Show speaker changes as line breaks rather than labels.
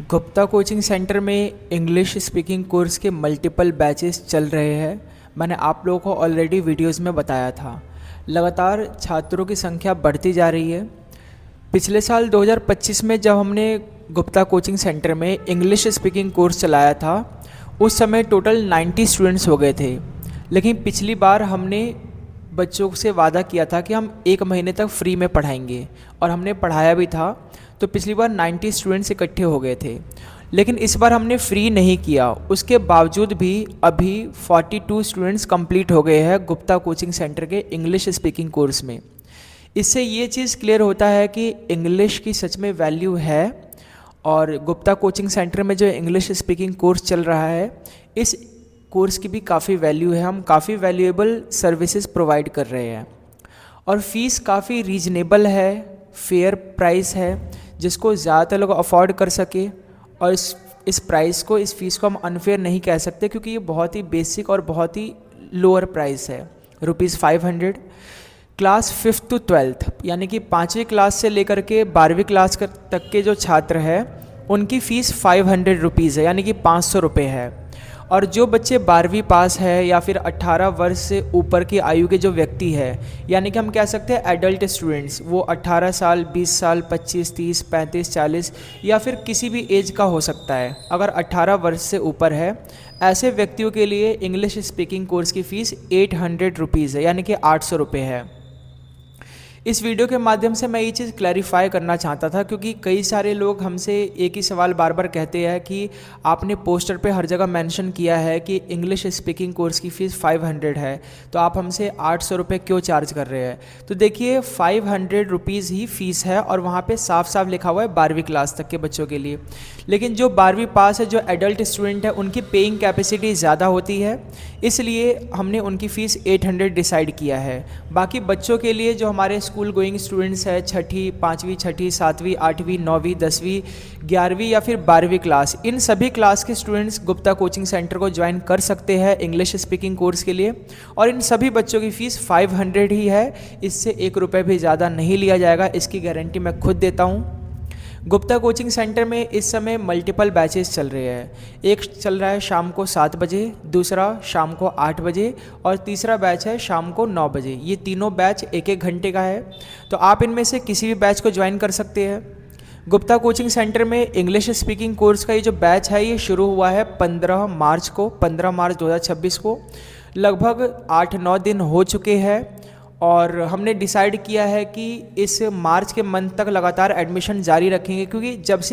Gupta coaching centre में English speaking course के multiple batches चल रहे हैं। मैंने आप लोगों को ऑलरेडी वीडियोस में बताया था। लगातार छात्रों की संख्या बढ़ती जा रही है। पिछले साल 2025 में जब हमने गुप्ता कोचिंग सेंटर में इंग्लिश स्पीकिंग कोर्स चलाया था, उस समय टोटल 90 स्टूडेंट्स हो गए थे। लेकिन पिछली बार हमने बच्चों से वादा किया था कि हम 1 महीने तक फ्री में पढ़ाएंगे, और हमने पढ़ाया भी था। तो पिछली बार 90 स्टूडेंट्स इकट्ठे हो गए थे, लेकिन इस बार हमने फ्री नहीं किया। उसके बावजूद भी अभी 42 स्टूडेंट्स कंप्लीट हो गए हैं गुप्ता कोचिंग सेंटर के इंग्लिश स्पीकिंग कोर्स में। इससे ये चीज़ क्लियर होता है कि इंग्लिश की सच में वैल्यू है, और गुप्ता कोचिंग सेंटर में जो इंग्लिश स्पीकिंग कोर्स चल रहा है, इस कोर्स की भी काफ़ी वैल्यू है। हम काफ़ी वैल्यूएबल सर्विसेज प्रोवाइड कर रहे हैं, और फ़ीस काफ़ी रीजनेबल है, फेयर प्राइस है, जिसको ज़्यादातर लोग अफोर्ड कर सके। और इस प्राइस को, इस फ़ीस को हम अनफेयर नहीं कह सकते, क्योंकि ये बहुत ही बेसिक और बहुत ही लोअर प्राइस है। ₹500। क्लास 5th to 12th यानी कि 5वीं क्लास से लेकर के 12वीं क्लास तक के जो छात्र हैं, उनकी फ़ीस ₹500 है, यानी कि ₹500 है। और जो बच्चे 12वीं पास है या फिर 18 वर्ष से ऊपर की आयु के जो व्यक्ति है, यानी कि हम कह सकते हैं एडल्ट स्टूडेंट्स, वो 18 साल, 20 साल, 25, 30, 35, 40 या फिर किसी भी एज का हो सकता है। अगर 18 वर्ष से ऊपर है, ऐसे व्यक्तियों के लिए इंग्लिश स्पीकिंग कोर्स की फ़ीस ₹800 है, यानी कि ₹800 है। इस वीडियो के माध्यम से मैं ये चीज़ क्लैरिफाई करना चाहता था, क्योंकि कई सारे लोग हमसे एक ही सवाल बार बार कहते हैं कि आपने पोस्टर पे हर जगह मेंशन किया है कि इंग्लिश स्पीकिंग कोर्स की फ़ीस 500 है, तो आप हमसे ₹800 क्यों चार्ज कर रहे हैं। तो देखिए, ₹500 ही फ़ीस है, और वहाँ पे साफ साफ लिखा हुआ है 12वीं क्लास तक के बच्चों के लिए। लेकिन जो 12वीं पास है, जो एडल्ट स्टूडेंट है, उनकी पेइंग कैपेसिटी ज़्यादा होती है, इसलिए हमने उनकी फ़ीस 800 डिसाइड किया है। बाकी बच्चों के लिए जो हमारे स्कूल गोइंग स्टूडेंट्स है, 6ठी, 5वीं, 6ठी, 7वीं, 8वीं, 9वीं, 10वीं, 11वीं या फिर 12वीं क्लास, इन सभी क्लास के स्टूडेंट्स गुप्ता कोचिंग सेंटर को ज्वाइन कर सकते हैं इंग्लिश स्पीकिंग कोर्स के लिए। और इन सभी बच्चों की फ़ीस 500 ही है, इससे ₹1 भी ज़्यादा नहीं लिया जाएगा, इसकी गारंटी मैं खुद देता हूँ। गुप्ता कोचिंग सेंटर में इस समय मल्टीपल बैचेस चल रहे हैं। एक चल रहा है शाम को 7 बजे, दूसरा शाम को 8 बजे, और तीसरा बैच है शाम को 9 बजे। ये तीनों बैच 1-1 घंटे का है, तो आप इनमें से किसी भी बैच को ज्वाइन कर सकते हैं। गुप्ता कोचिंग सेंटर में इंग्लिश स्पीकिंग कोर्स का ये जो बैच है, ये शुरू हुआ है 15 मार्च को, 15 मार्च 2026 को। लगभग 8-9 दिन हो चुके हैं, और हमने डिसाइड किया है कि इस मार्च के मंथ तक लगातार एडमिशन जारी रखेंगे, क्योंकि जब से